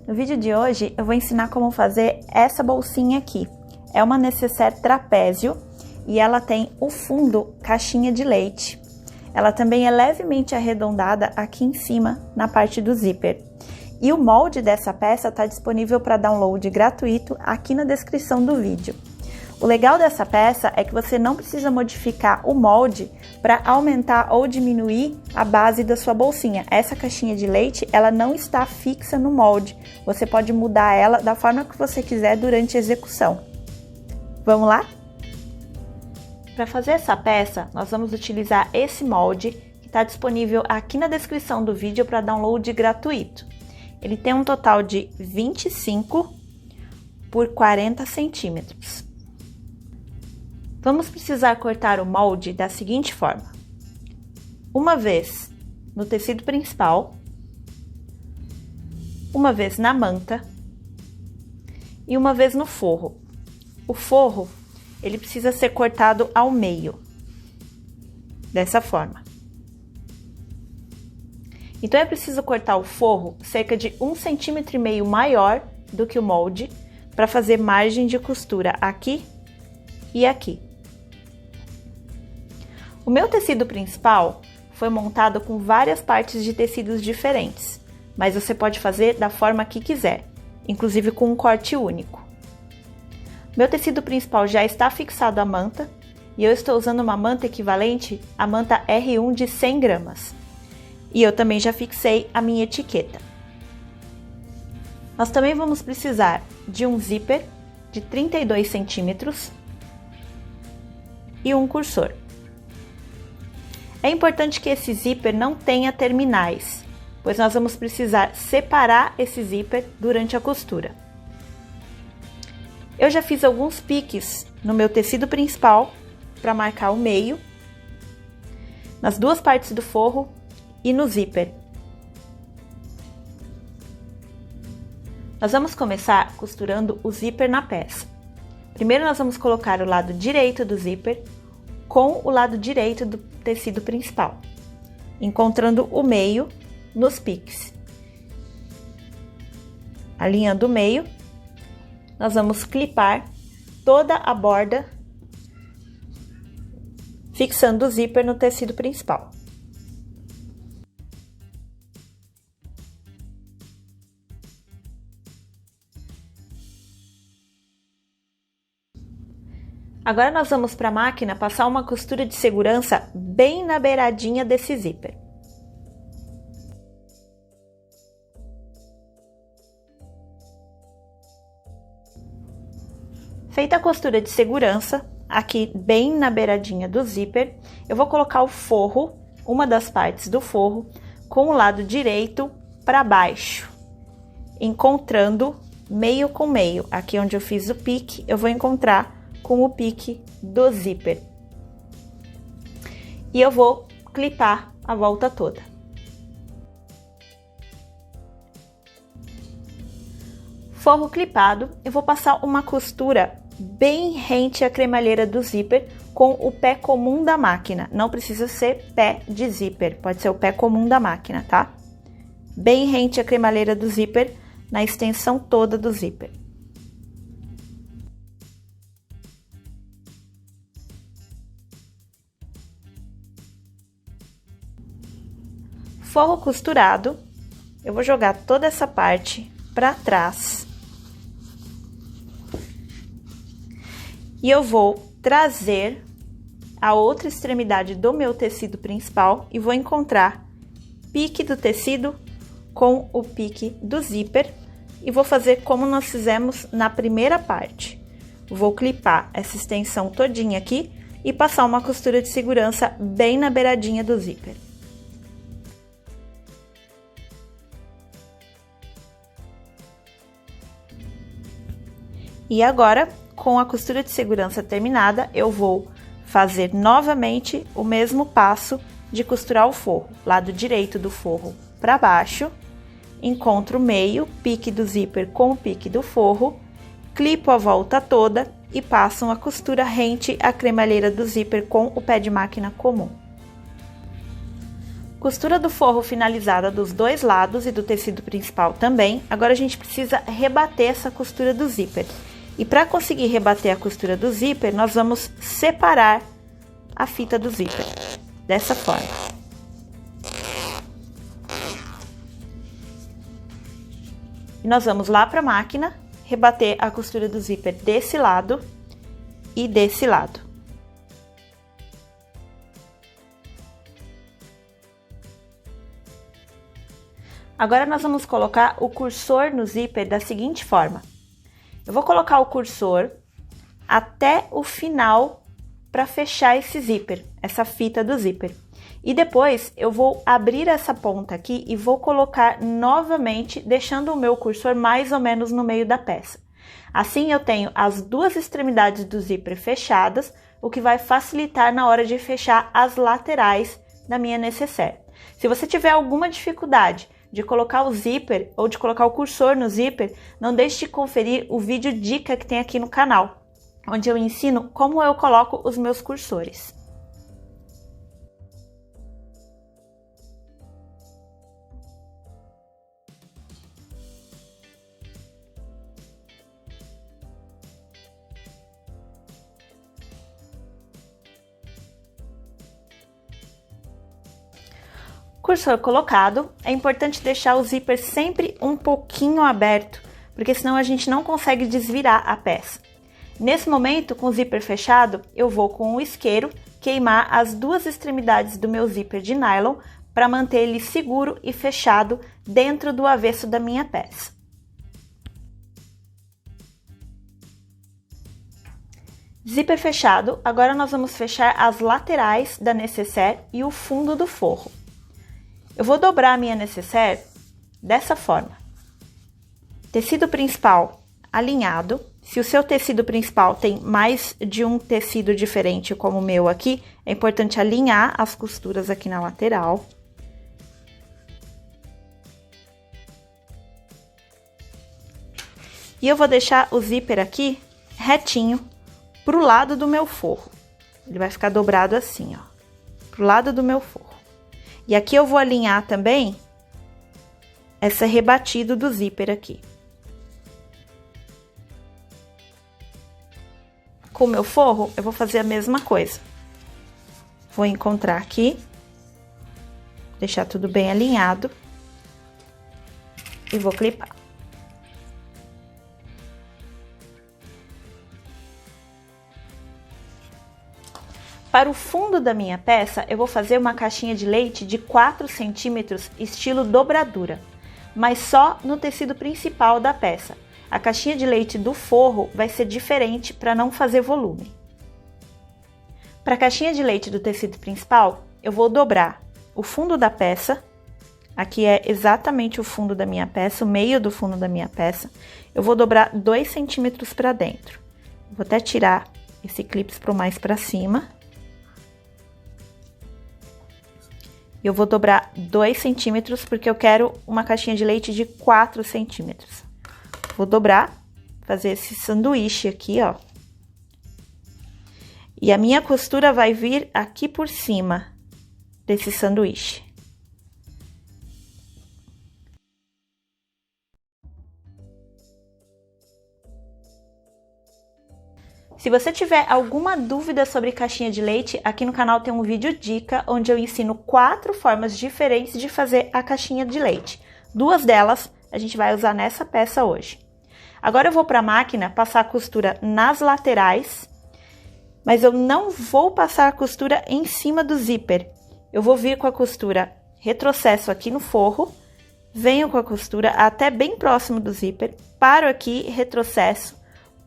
No vídeo de hoje eu vou ensinar como fazer essa bolsinha aqui. É uma necessaire trapézio e ela tem o fundo caixinha de leite. Ela também é levemente arredondada aqui em cima na parte do zíper. E o molde dessa peça está disponível para download gratuito aqui na descrição do vídeo. O legal dessa peça é que você não precisa modificar o molde para aumentar ou diminuir a base da sua bolsinha. Essa caixinha de leite, ela não está fixa no molde. Você pode mudar ela da forma que você quiser durante a execução. Vamos lá? Para fazer essa peça, nós vamos utilizar esse molde que está disponível aqui na descrição do vídeo para download gratuito. Ele tem um total de 25 por 40 centímetros. Vamos precisar cortar o molde da seguinte forma: uma vez no tecido principal, uma vez na manta e uma vez no forro. O forro, ele precisa ser cortado ao meio, dessa forma. Então é preciso cortar o forro cerca de 1,5 cm maior do que o molde para fazer margem de costura aqui e aqui. O meu tecido principal foi montado com várias partes de tecidos diferentes, mas você pode fazer da forma que quiser, inclusive com um corte único. Meu tecido principal já está fixado à manta e eu estou usando uma manta equivalente à manta R1 de 100 gramas. E eu também já fixei a minha etiqueta. Nós também vamos precisar de um zíper de 32 centímetros e um cursor. É importante que esse zíper não tenha terminais, pois nós vamos precisar separar esse zíper durante a costura. Eu já fiz alguns piques no meu tecido principal para marcar o meio, nas duas partes do forro e no zíper. Nós vamos começar costurando o zíper na peça. Primeiro nós vamos colocar o lado direito do zíper com o lado direito do tecido principal, encontrando o meio nos piques. Alinhando o meio, nós vamos clipar toda a borda, fixando o zíper no tecido principal. Agora nós vamos para a máquina passar uma costura de segurança bem na beiradinha desse zíper. Feita a costura de segurança, aqui bem na beiradinha do zíper, eu vou colocar o forro, uma das partes do forro, com o lado direito para baixo, encontrando meio com meio. Aqui onde eu fiz o pique, eu vou encontrar com o pique do zíper. E eu vou clipar a volta toda. Forro clipado, eu vou passar uma costura bem rente à cremalheira do zíper com o pé comum da máquina. Não precisa ser pé de zíper, pode ser o pé comum da máquina, tá? Bem rente à cremalheira do zíper, na extensão toda do zíper. Forro costurado, eu vou jogar toda essa parte para trás. E eu vou trazer a outra extremidade do meu tecido principal e vou encontrar pique do tecido com o pique do zíper e vou fazer como nós fizemos na primeira parte. Vou clipar essa extensão todinha aqui e passar uma costura de segurança bem na beiradinha do zíper. E agora, com a costura de segurança terminada, eu vou fazer novamente o mesmo passo de costurar o forro. Lado direito do forro para baixo, encontro o meio, pique do zíper com o pique do forro, clipo a volta toda e passo uma costura rente à cremalheira do zíper com o pé de máquina comum. Costura do forro finalizada dos dois lados e do tecido principal também. Agora a gente precisa rebater essa costura do zíper. E para conseguir rebater a costura do zíper, nós vamos separar a fita do zíper, dessa forma. E nós vamos lá para a máquina, rebater a costura do zíper desse lado e desse lado. Agora nós vamos colocar o cursor no zíper da seguinte forma. Eu vou colocar o cursor até o final para fechar esse zíper, essa fita do zíper. E depois eu vou abrir essa ponta aqui e vou colocar novamente, deixando o meu cursor mais ou menos no meio da peça. Assim eu tenho as duas extremidades do zíper fechadas, o que vai facilitar na hora de fechar as laterais da minha nécessaire. Se você tiver alguma dificuldade de colocar o zíper ou de colocar o cursor no zíper, não deixe de conferir o vídeo dica que tem aqui no canal, onde eu ensino como eu coloco os meus cursores. Cursor colocado, é importante deixar o zíper sempre um pouquinho aberto, porque senão a gente não consegue desvirar a peça. Nesse momento, com o zíper fechado, eu vou com o isqueiro queimar as duas extremidades do meu zíper de nylon para manter ele seguro e fechado dentro do avesso da minha peça. Zíper fechado, agora nós vamos fechar as laterais da nécessaire e o fundo do forro. Eu vou dobrar a minha nécessaire dessa forma. Tecido principal alinhado. Se o seu tecido principal tem mais de um tecido diferente, como o meu aqui, é importante alinhar as costuras aqui na lateral. E eu vou deixar o zíper aqui retinho pro lado do meu forro. Ele vai ficar dobrado assim, ó, pro lado do meu forro. E aqui eu vou alinhar também essa rebatida do zíper aqui. Com o meu forro, eu vou fazer a mesma coisa. Vou encontrar aqui, deixar tudo bem alinhado e vou clipar. Para o fundo da minha peça, eu vou fazer uma caixinha de leite de 4 centímetros, estilo dobradura, mas só no tecido principal da peça. A caixinha de leite do forro vai ser diferente para não fazer volume. Para a caixinha de leite do tecido principal, eu vou dobrar o fundo da peça. Aqui é exatamente o fundo da minha peça, o meio do fundo da minha peça. Eu vou dobrar 2 centímetros para dentro. Vou até tirar esse clipe pro mais para cima. Eu vou dobrar 2 centímetros porque eu quero uma caixinha de leite de 4 centímetros. Vou dobrar, fazer esse sanduíche aqui, ó. E a minha costura vai vir aqui por cima desse sanduíche. Se você tiver alguma dúvida sobre caixinha de leite, aqui no canal tem um vídeo dica onde eu ensino 4 formas diferentes de fazer a caixinha de leite. 2 delas a gente vai usar nessa peça hoje. Agora eu vou para a máquina passar a costura nas laterais, mas eu não vou passar a costura em cima do zíper. Eu vou vir com a costura retrocesso aqui no forro, venho com a costura até bem próximo do zíper, paro aqui, retrocesso,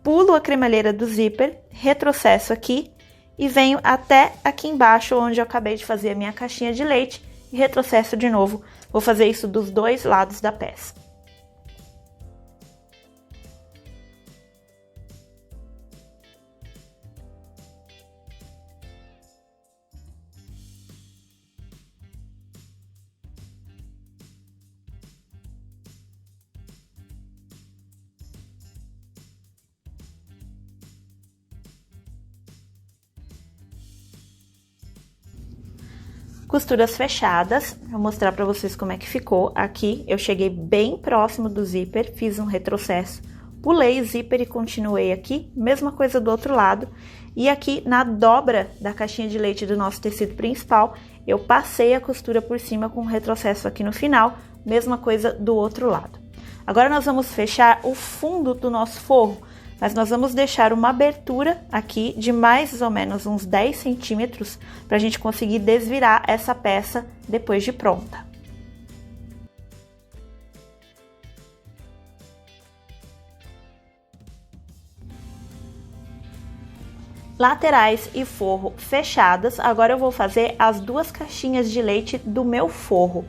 pulo a cremalheira do zíper, retrocesso aqui e venho até aqui embaixo onde eu acabei de fazer a minha caixinha de leite e retrocesso de novo. Vou fazer isso dos 2 lados da peça. Costuras fechadas, vou mostrar para vocês como é que ficou. Aqui eu cheguei bem próximo do zíper, fiz um retrocesso, pulei o zíper e continuei aqui, mesma coisa do outro lado. E aqui na dobra da caixinha de leite do nosso tecido principal, eu passei a costura por cima com um retrocesso aqui no final, mesma coisa do outro lado. Agora nós vamos fechar o fundo do nosso forro, mas nós vamos deixar uma abertura aqui de mais ou menos uns 10 centímetros para a gente conseguir desvirar essa peça depois de pronta. Laterais e forro fechadas, agora eu vou fazer as duas caixinhas de leite do meu forro.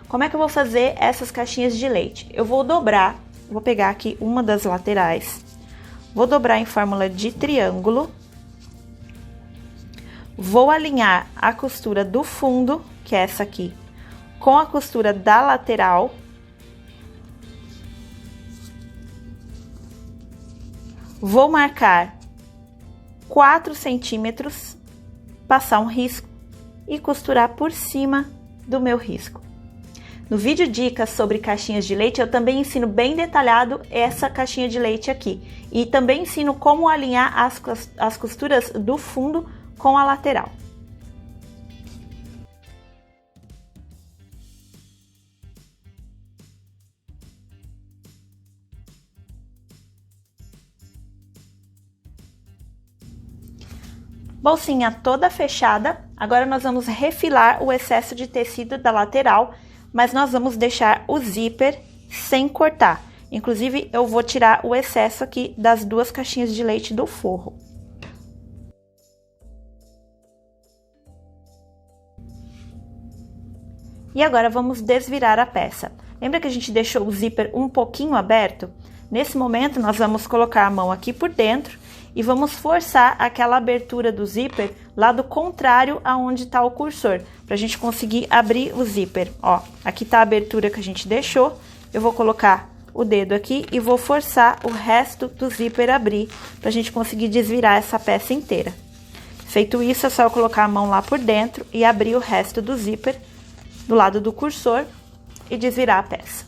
Como é que eu vou fazer essas caixinhas de leite? Eu vou dobrar, vou pegar aqui uma das laterais, vou dobrar em fórmula de triângulo, vou alinhar a costura do fundo, que é essa aqui, com a costura da lateral, vou marcar 4 centímetros, passar um risco e costurar por cima do meu risco. No vídeo dicas sobre caixinhas de leite, eu também ensino bem detalhado essa caixinha de leite aqui. E também ensino como alinhar as costuras do fundo com a lateral. Bolsinha toda fechada, agora nós vamos refilar o excesso de tecido da lateral, mas nós vamos deixar o zíper sem cortar. Inclusive, eu vou tirar o excesso aqui das duas caixinhas de leite do forro. E agora vamos desvirar a peça. Lembra que a gente deixou o zíper um pouquinho aberto? Nesse momento, nós vamos colocar a mão aqui por dentro e vamos forçar aquela abertura do zíper lado contrário aonde está o cursor, para a gente conseguir abrir o zíper. Ó, aqui tá a abertura que a gente deixou, eu vou colocar o dedo aqui e vou forçar o resto do zíper abrir, para a gente conseguir desvirar essa peça inteira. Feito isso, é só eu colocar a mão lá por dentro e abrir o resto do zíper do lado do cursor e desvirar a peça.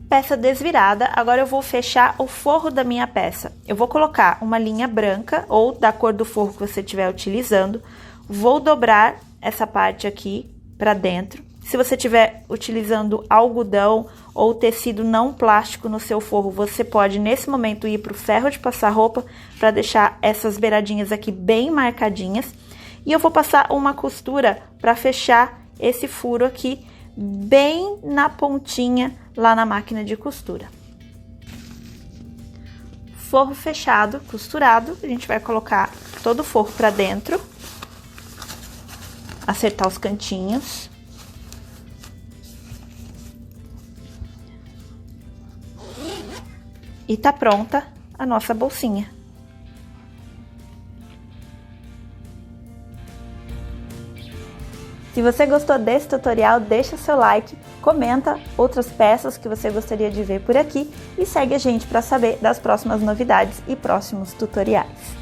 Peça desvirada, agora eu vou fechar o forro da minha peça. Eu vou colocar uma linha branca ou da cor do forro que você estiver utilizando. Vou dobrar essa parte aqui para dentro. Se você estiver utilizando algodão ou tecido não plástico no seu forro, você pode nesse momento ir para o ferro de passar roupa para deixar essas beiradinhas aqui bem marcadinhas. E eu vou passar uma costura para fechar esse furo aqui bem na pontinha lá na máquina de costura. Forro fechado, costurado, a gente vai colocar todo o forro para dentro, acertar os cantinhos. E tá pronta a nossa bolsinha. Se você gostou desse tutorial, deixa seu like, comenta outras peças que você gostaria de ver por aqui e segue a gente para saber das próximas novidades e próximos tutoriais.